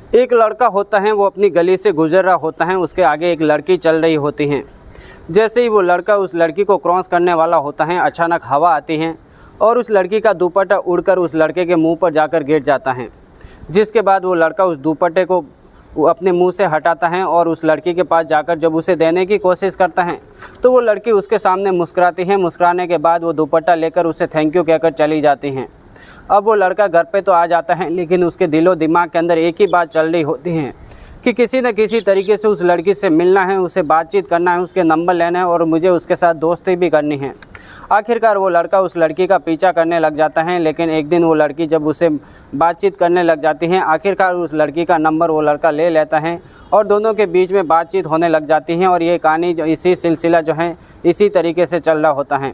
एक लड़का होता है, वो अपनी गली से गुजर रहा होता है। उसके आगे एक लड़की चल रही होती है। जैसे ही वो लड़का उस लड़की को क्रॉस करने वाला होता है, अचानक हवा आती है और उस लड़की का दुपट्टा उड़कर उस लड़के के मुंह पर जाकर गिर जाता है। जिसके बाद वो लड़का उस दुपट्टे को अपने मुंह से हटाता है और उस लड़की के पास जाकर जब उसे देने की कोशिश करता है तो वो लड़की उसके सामने मुस्कुराती है। मुस्कुराने के बाद वो दुपट्टा लेकर उसे थैंक यू कहकर चली जाती हैं। अब वो लड़का घर पे तो आ जाता है, लेकिन उसके दिलो दिमाग के अंदर एक ही बात चल रही होती है कि किसी न किसी तरीके से उस लड़की से मिलना है, उसे बातचीत करना है, उसके नंबर लेना है और मुझे उसके साथ दोस्ती भी करनी है। आखिरकार वो लड़का उस लड़की का पीछा करने लग जाता है, लेकिन एक दिन वो लड़की जब उसे बातचीत करने लग जाती है, आखिरकार उस लड़की का नंबर वो लड़का ले लेता है और दोनों के बीच में बातचीत होने लग जाती है। और ये कहानी जो इसी सिलसिला जो है इसी तरीके से चल रहा होता है।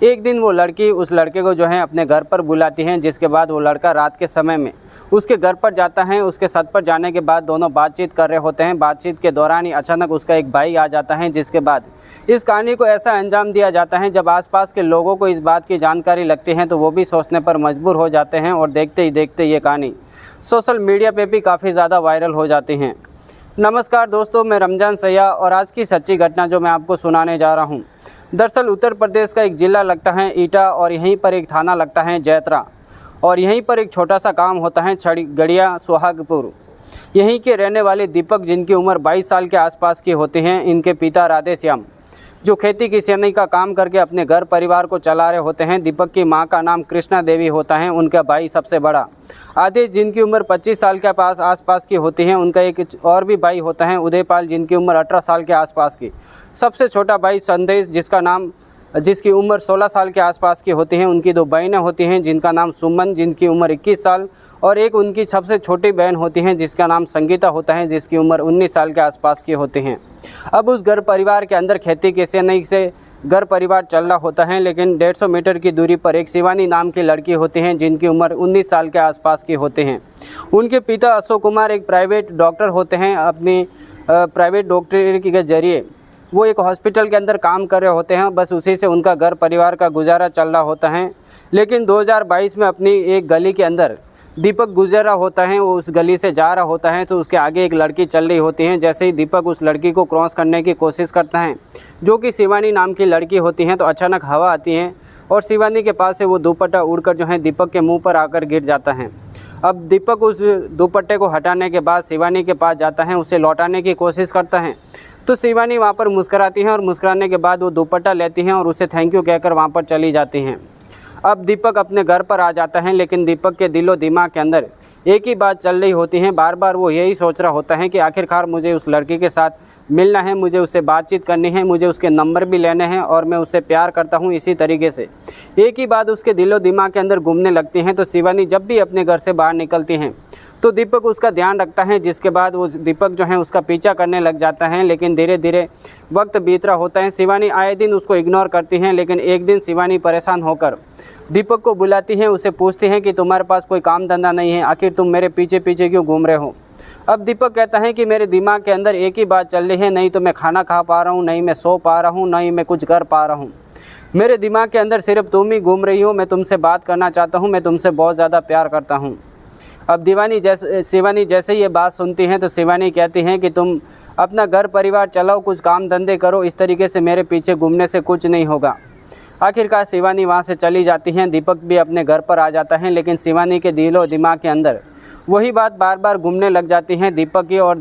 एक दिन वो लड़की उस लड़के को जो है अपने घर पर बुलाती है, जिसके बाद वो लड़का रात के समय में उसके घर पर जाता है। उसके छत पर जाने के बाद दोनों बातचीत कर रहे होते हैं। बातचीत के दौरान ही अचानक उसका एक भाई आ जाता है, जिसके बाद इस कहानी को ऐसा अंजाम दिया जाता है। जब आसपास के लोगों को इस बात की जानकारी लगती है तो वो भी सोचने पर मजबूर हो जाते हैं और देखते ही देखते ये कहानी सोशल मीडिया पे भी काफ़ी ज़्यादा वायरल हो जाती हैं। नमस्कार दोस्तों, मैं रमजान सैया और आज की सच्ची घटना जो मैं आपको सुनाने जा रहा हूँ, दरअसल उत्तर प्रदेश का एक ज़िला लगता है ईटा और यहीं पर एक थाना लगता है जैतरा और यहीं पर एक छोटा सा काम होता है गड़िया सुहागपुर। यहीं के रहने वाले दीपक, जिनकी उम्र 22 साल के आसपास की होती हैं, इनके पिता राधे श्याम जो खेती किसानी का काम करके अपने घर परिवार को चला रहे होते हैं। दीपक की मां का नाम कृष्णा देवी होता है। उनका भाई सबसे बड़ा आदित्य, जिनकी उम्र 25 साल के आसपास की होती है। उनका एक और भी भाई होता है उदयपाल, जिनकी उम्र 18 साल के आसपास की। सबसे छोटा भाई संदेश, जिसकी उम्र 16 साल के आसपास की होती हैं। उनकी 2 बहनें होती हैं, जिनका नाम सुमन, जिनकी उम्र 21 साल और एक उनकी सबसे छोटी बहन होती है जिसका नाम संगीता होता है, जिसकी उम्र 19 साल के आसपास की होती हैं। अब उस घर परिवार के अंदर खेती किसानी से घर परिवार चल रहा होता है, लेकिन 150 मीटर की दूरी पर एक शिवानी नाम की लड़की होती हैं, जिनकी उम्र 19 साल के आसपास की होते हैं। उनके पिता अशोक कुमार एक प्राइवेट डॉक्टर होते हैं। अपनी प्राइवेट डॉक्टरी के जरिए वो एक हॉस्पिटल के अंदर काम कर रहे होते हैं। बस उसी से उनका घर परिवार का गुजारा चल रहा होता है। लेकिन 2022 में अपनी एक गली के अंदर दीपक गुजर रहा होता है। वो उस गली से जा रहा होता है तो उसके आगे एक लड़की चल रही होती है। जैसे ही दीपक उस लड़की को क्रॉस करने की कोशिश करता है, जो कि शिवानी नाम की लड़की होती है, तो अचानक हवा आती है और शिवानी के पास से वो दुपट्टा उड़कर जो है दीपक के मुँह पर आकर गिर जाता है। अब दीपक उस दुपट्टे को हटाने के बाद शिवानी के पास जाता है, उसे लौटाने की कोशिश करता है तो शिवानी वहाँ पर मुस्कुराती हैं और मुस्कुराने के बाद वो दुपट्टा लेती हैं और उसे थैंक यू कहकर वहाँ पर चली जाती हैं। अब दीपक अपने घर पर आ जाता है, लेकिन दीपक के दिलो दिमाग के अंदर एक ही बात चल रही होती है। बार बार वो यही सोच रहा होता है कि आखिरकार मुझे उस लड़की के साथ मिलना है, मुझे उससे बातचीत करनी है, मुझे उसके नंबर भी लेने हैं और मैं उससे प्यार करता हूँ। इसी तरीके से एक ही बात उसके दिलो दिमाग के अंदर घूमने लगती हैं। तो शिवानी जब भी अपने घर से बाहर निकलती हैं तो दीपक उसका ध्यान रखता है, जिसके बाद वो दीपक जो है उसका पीछा करने लग जाता है। लेकिन धीरे धीरे वक्त बीत रहा होता है। शिवानी आए दिन उसको इग्नोर करती हैं, लेकिन एक दिन शिवानी परेशान होकर दीपक को बुलाती हैं। उसे पूछती हैं कि तुम्हारे पास कोई काम धंधा नहीं है, आखिर तुम मेरे पीछे पीछे क्यों घूम रहे हो। अब दीपक कहता है कि मेरे दिमाग के अंदर एक ही बात चल रही है, नहीं तो मैं खाना खा पा रहा हूँ, नहीं मैं सो पा रहा हूँ, नहीं मैं कुछ कर पा रहा हूँ। मेरे दिमाग के अंदर सिर्फ तुम ही घूम रही हो। मैं तुमसे बात करना चाहता हूँ, मैं तुमसे बहुत ज़्यादा प्यार करता हूँ। अब शिवानी जैसे ये बात सुनती हैं तो शिवानी कहती हैं कि तुम अपना घर परिवार चलाओ, कुछ काम धंधे करो, इस तरीके से मेरे पीछे घूमने से कुछ नहीं होगा। आखिरकार शिवानी वहाँ से चली जाती हैं। दीपक भी अपने घर पर आ जाता है, लेकिन शिवानी के दिलो दिमाग के अंदर वही बात बार बार घूमने लग जाती हैं दीपक की। और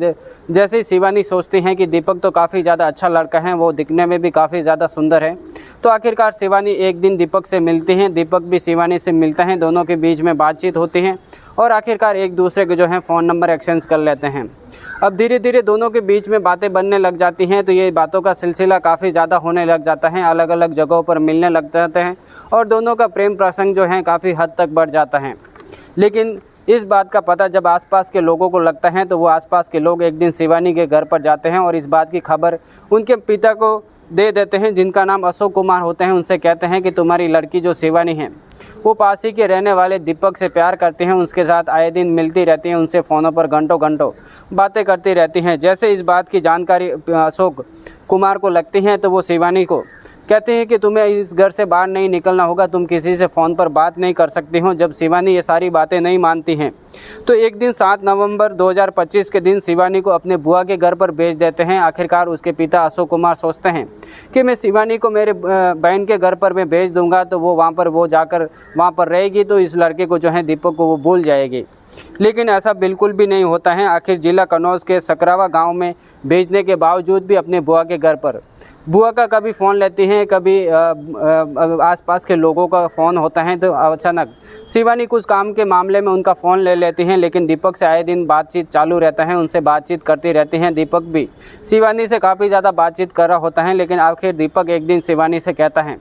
जैसे ही शिवानी सोचती हैं कि दीपक तो काफ़ी ज़्यादा अच्छा लड़का है, वो दिखने में भी काफ़ी ज़्यादा सुंदर है, तो आखिरकार शिवानी एक दिन दीपक से मिलती हैं। दीपक भी शिवानी से मिलता है, दोनों के बीच में बातचीत होती है और आखिरकार एक दूसरे के जो है फ़ोन नंबर एक्सचेंज कर लेते हैं। अब धीरे धीरे दोनों के बीच में बातें बनने लग जाती हैं, तो ये बातों का सिलसिला काफ़ी ज़्यादा होने लग जाता है। अलग अलग जगहों पर मिलने लग जाते हैं और दोनों का प्रेम प्रसंग जो है काफ़ी हद तक बढ़ जाता है। लेकिन इस बात का पता जब आसपास के लोगों को लगता है तो वो आसपास के लोग एक दिन शिवानी के घर पर जाते हैं और इस बात की खबर उनके पिता को दे देते हैं, जिनका नाम अशोक कुमार होते हैं। उनसे कहते हैं कि तुम्हारी लड़की जो शिवानी है वो पास ही के रहने वाले दीपक से प्यार करती हैं, उसके साथ आए दिन मिलती रहती हैं, उनसे फ़ोनों पर घंटों घंटों बातें करती रहती हैं। जैसे इस बात की जानकारी अशोक कुमार को लगती है तो वो शिवानी को कहते हैं कि तुम्हें इस घर से बाहर नहीं निकलना होगा, तुम किसी से फ़ोन पर बात नहीं कर सकती हो। जब शिवानी ये सारी बातें नहीं मानती हैं तो एक दिन 7 नवंबर 2025 के दिन शिवानी को अपने बुआ के घर पर भेज देते हैं। आखिरकार उसके पिता अशोक कुमार सोचते हैं कि मैं शिवानी को मेरे बहन के घर पर मैं भेज दूंगा तो वो जाकर वहाँ पर रहेगी, तो इस लड़के को जो है दीपक को वो भूल जाएगी। लेकिन ऐसा बिल्कुल भी नहीं होता है। आखिर जिला कन्नौज के सकरावा गांव में भेजने के बावजूद भी अपने बुआ के घर पर बुआ का कभी फ़ोन लेती हैं, कभी आसपास के लोगों का फ़ोन होता है, तो अचानक शिवानी कुछ काम के मामले में उनका फ़ोन ले लेती हैं। लेकिन दीपक से आए दिन बातचीत चालू रहता है, उनसे बातचीत करती रहती हैं। दीपक भी शिवानी से काफ़ी ज़्यादा बातचीत कर रहा होता है। लेकिन आखिर दीपक एक दिन शिवानी से कहता है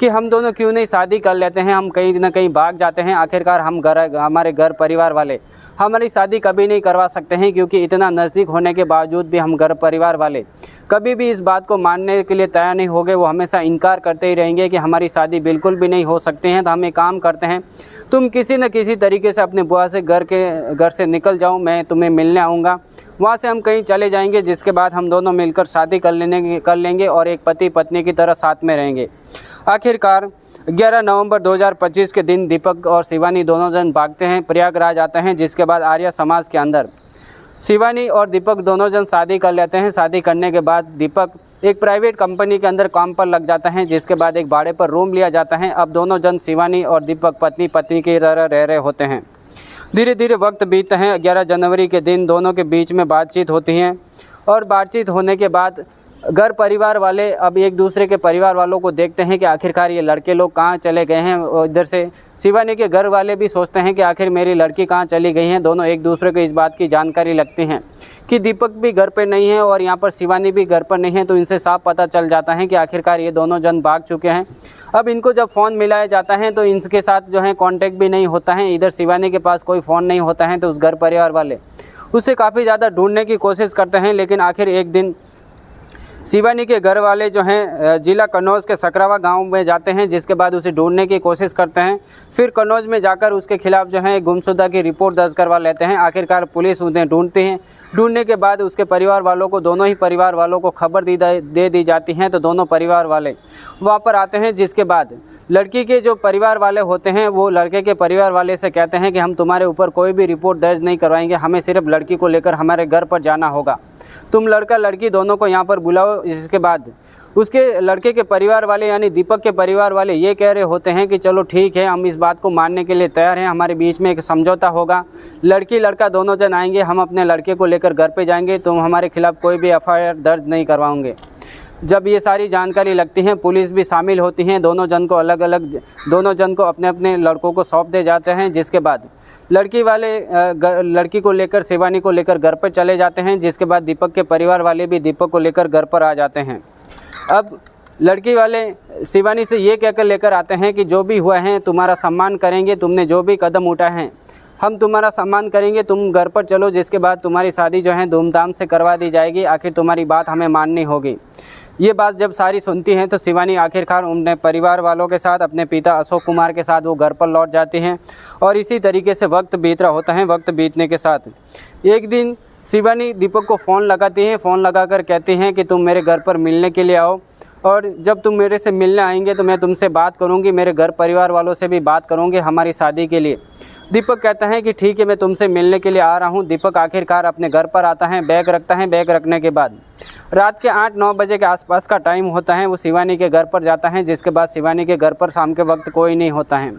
कि हम दोनों क्यों नहीं शादी कर लेते हैं, हम कहीं ना कहीं भाग जाते हैं। आखिरकार हमारे घर परिवार वाले हमारी शादी कभी नहीं करवा सकते हैं, क्योंकि इतना नज़दीक होने के बावजूद भी हम घर परिवार वाले कभी भी इस बात को मानने के लिए तैयार नहीं होंगे। वो हमेशा इनकार करते ही रहेंगे कि हमारी शादी बिल्कुल भी नहीं हो सकते हैं। तो हम एक काम करते हैं, तुम किसी न किसी तरीके से अपने बुआ से घर से निकल जाओ, मैं तुम्हें मिलने आऊँगा, वहाँ से हम कहीं चले जाएंगे, जिसके बाद हम दोनों मिलकर शादी कर लेंगे और एक पति पत्नी की तरह साथ में रहेंगे। आखिरकार 11 नवंबर 2025 के दिन दीपक और शिवानी दोनों जन भागते हैं, प्रयागराज आते हैं, जिसके बाद आर्य समाज के अंदर शिवानी और दीपक दोनों जन शादी कर लेते हैं। शादी करने के बाद दीपक एक प्राइवेट कंपनी के अंदर काम पर लग जाता है, जिसके बाद एक भाड़े पर रूम लिया जाता है। अब दोनों जन शिवानी और दीपक पत्नी पत्नी की तरह रह रहे होते हैं। धीरे धीरे वक्त बीतता है। 11 जनवरी के दिन दोनों के बीच में बातचीत होती है और बातचीत होने के बाद घर परिवार वाले अब एक दूसरे के परिवार वालों को देखते हैं कि आखिरकार ये लड़के लोग कहाँ चले गए हैं। इधर से शिवानी के घर वाले भी सोचते हैं कि आखिर मेरी लड़की कहाँ चली गई हैं। दोनों एक दूसरे को इस बात की जानकारी लगती हैं कि दीपक भी घर पर नहीं है और यहाँ पर शिवानी भी घर पर नहीं है, तो इनसे साफ पता चल जाता है कि आखिरकार ये दोनों जन भाग चुके हैं। अब इनको जब फ़ोन मिलाया जाता है तो इनके साथ जो है कांटेक्ट भी नहीं होता है। इधर शिवानी के पास कोई फ़ोन नहीं होता है, तो उस घर परिवार वाले उसे काफ़ी ज़्यादा ढूंढने की कोशिश करते हैं। लेकिन आखिर एक दिन शिवानी के घर वाले जो हैं जिला कन्नौज के सकरावा गांव में जाते हैं, जिसके बाद उसे ढूंढने की कोशिश करते हैं। फिर कन्नौज में जाकर उसके खिलाफ जो है गुमशुदा की रिपोर्ट दर्ज करवा लेते हैं। आखिरकार पुलिस उन्हें ढूंढती है। ढूंढने के बाद उसके परिवार वालों को दोनों ही परिवार वालों को खबर दे दी जाती हैं, तो दोनों परिवार वाले वहाँ पर आते हैं। जिसके बाद लड़की के जो परिवार वाले होते हैं वो लड़के के परिवार वाले से कहते हैं कि हम तुम्हारे ऊपर कोई भी रिपोर्ट दर्ज नहीं करवाएंगे, हमें सिर्फ लड़की को लेकर हमारे घर पर जाना होगा, तुम लड़का लड़की दोनों को यहाँ पर बुलाओ। इसके बाद उसके लड़के के परिवार वाले यानी दीपक के परिवार वाले ये कह रहे होते हैं कि चलो ठीक है, हम इस बात को मानने के लिए तैयार हैं, हमारे बीच में एक समझौता होगा, लड़की लड़का दोनों जन आएंगे, हम अपने लड़के को लेकर घर पे जाएंगे, तुम हमारे खिलाफ़ कोई भी FIR दर्ज नहीं करवाओगे। जब ये सारी जानकारी लगती है, पुलिस भी शामिल होती हैं। दोनों जन को अपने अपने लड़कों को सौंप दे जाते हैं। जिसके बाद लड़की वाले लड़की को लेकर शिवानी को लेकर घर पर चले जाते हैं। जिसके बाद दीपक के परिवार वाले भी दीपक को लेकर घर पर आ जाते हैं। अब लड़की वाले शिवानी से ये कहकर लेकर आते हैं कि जो भी हुआ है तुम्हारा सम्मान करेंगे, तुमने जो भी कदम उठाए हैं हम तुम्हारा सम्मान करेंगे, तुम घर पर चलो, जिसके बाद तुम्हारी शादी जो है धूमधाम से करवा दी जाएगी, आखिर तुम्हारी बात हमें माननी होगी। ये बात जब सारी सुनती हैं तो शिवानी आखिरकार उनके परिवार वालों के साथ अपने पिता अशोक कुमार के साथ वो घर पर लौट जाती हैं। और इसी तरीके से वक्त बीत रहा होता है। वक्त बीतने के साथ एक दिन शिवानी दीपक को फ़ोन लगाती हैं। फ़ोन लगाकर कहती हैं कि तुम मेरे घर पर मिलने के लिए आओ, और जब तुम मेरे से मिलने आएंगे तो मैं तुमसे बात करूँगी, मेरे घर परिवार वालों से भी बात करूँगी हमारी शादी के लिए। दीपक कहता है कि ठीक है, मैं तुमसे मिलने के लिए आ रहा हूँ। दीपक आखिरकार अपने घर पर आता है, बैग रखता है। बैग रखने के बाद रात के 8-9 बजे के आसपास का टाइम होता है, वो शिवानी के घर पर जाता है। जिसके बाद शिवानी के घर पर शाम के वक्त कोई नहीं होता है।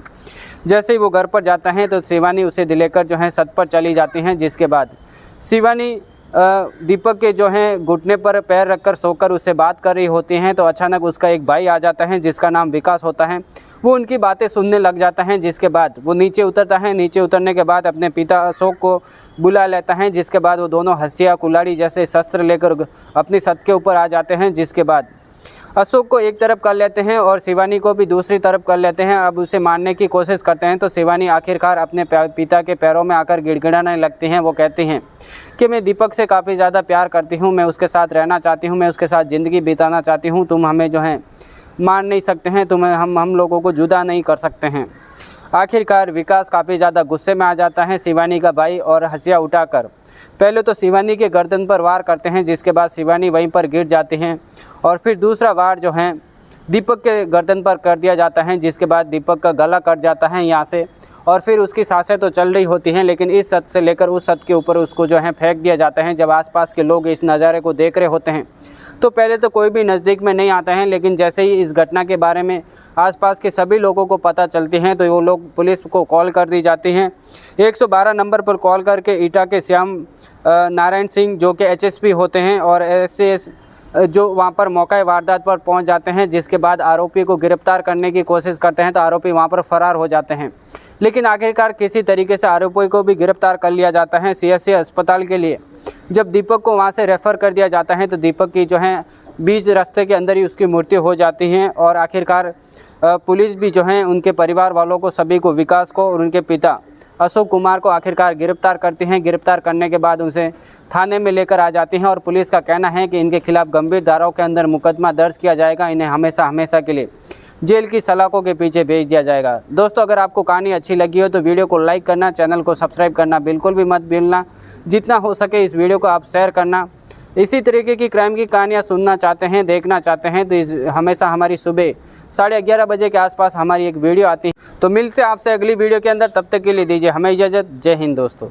जैसे ही वो घर पर जाता है तो शिवानी उसे लेकर जो है छत पर चली जाती हैं। जिसके बाद शिवानी दीपक के जो हैं घुटने पर पैर रखकर सोकर उससे बात कर रही होती हैं, तो अचानक उसका एक भाई आ जाता है जिसका नाम विकास होता है। वो उनकी बातें सुनने लग जाता है। जिसके बाद वो नीचे उतरता है। नीचे उतरने के बाद अपने पिता अशोक को बुला लेता है। जिसके बाद वो दोनों हंसिया कुल्हाड़ी जैसे शस्त्र लेकर अपनी छत के ऊपर आ जाते हैं। जिसके बाद अशोक को एक तरफ कर लेते हैं और शिवानी को भी दूसरी तरफ कर लेते हैं। अब उसे मारने की कोशिश करते हैं, तो शिवानी आखिरकार अपने पिता के पैरों में आकर गिड़गिड़ाने लगती हैं। वो कहती हैं कि मैं दीपक से काफ़ी ज़्यादा प्यार करती हूँ, मैं उसके साथ रहना चाहती हूँ, मैं उसके साथ ज़िंदगी बिताना चाहती हूँ, तुम हमें जो है मार नहीं सकते हैं, तुम्हें हम लोगों को जुदा नहीं कर सकते हैं। आखिरकार विकास काफ़ी ज़्यादा गुस्से में आ जाता है शिवानी का भाई, और हंसिया उठाकर पहले तो शिवानी के गर्दन पर वार करते हैं। जिसके बाद शिवानी वहीं पर गिर जाती हैं, और फिर दूसरा वार जो है दीपक के गर्दन पर कर दिया जाता है, जिसके बाद दीपक का गला कट जाता है यहाँ से, और फिर उसकी सांसें तो चल रही होती हैं, लेकिन इस छत से लेकर उस छत के ऊपर उसको जो है फेंक दिया जाता है। जब आसपास के लोग इस नज़ारे को देख रहे होते हैं तो पहले तो कोई भी नज़दीक में नहीं आता है, लेकिन जैसे ही इस घटना के बारे में आसपास के सभी लोगों को पता चलती हैं तो वो लोग पुलिस को कॉल कर दी जाती हैं। 112 नंबर पर कॉल करके ईटा के श्याम नारायण सिंह जो कि HSP होते हैं और SAS जो वहाँ पर मौका वारदात पर पहुँच जाते हैं, जिसके बाद आरोपी को गिरफ्तार करने की कोशिश करते हैं तो आरोपी वहाँ पर फरार हो जाते हैं। लेकिन आखिरकार किसी तरीके से आरोपी को भी गिरफ्तार कर लिया जाता है CSC अस्पताल के लिए। जब दीपक को वहाँ से रेफ़र कर दिया जाता है तो दीपक की जो है बीच रास्ते के अंदर ही उसकी मृत्यु हो जाती है। और आखिरकार पुलिस भी जो है उनके परिवार वालों को, सभी को, विकास को और उनके पिता अशोक कुमार को आखिरकार गिरफ्तार करती हैं। गिरफ्तार करने के बाद उसे थाने में लेकर आ जाती हैं और पुलिस का कहना है कि इनके खिलाफ़ गंभीर धाराओं के अंदर मुकदमा दर्ज किया जाएगा। इन्हें हमेशा के लिए जेल की सलाखों के पीछे भेज दिया जाएगा। दोस्तों, अगर आपको कहानी अच्छी लगी हो तो वीडियो को लाइक करना, चैनल को सब्सक्राइब करना बिल्कुल भी मत भूलना। जितना हो सके इस वीडियो को आप शेयर करना। इसी तरीके की क्राइम की कहानियाँ सुनना चाहते हैं, देखना चाहते हैं तो हमेशा हमारी सुबह 11:30 बजे के आसपास हमारी एक वीडियो आती है। तो मिलते हैं आपसे अगली वीडियो के अंदर, तब तक के लिए दीजिए हमें इजाज़त। जय हिंद दोस्तों।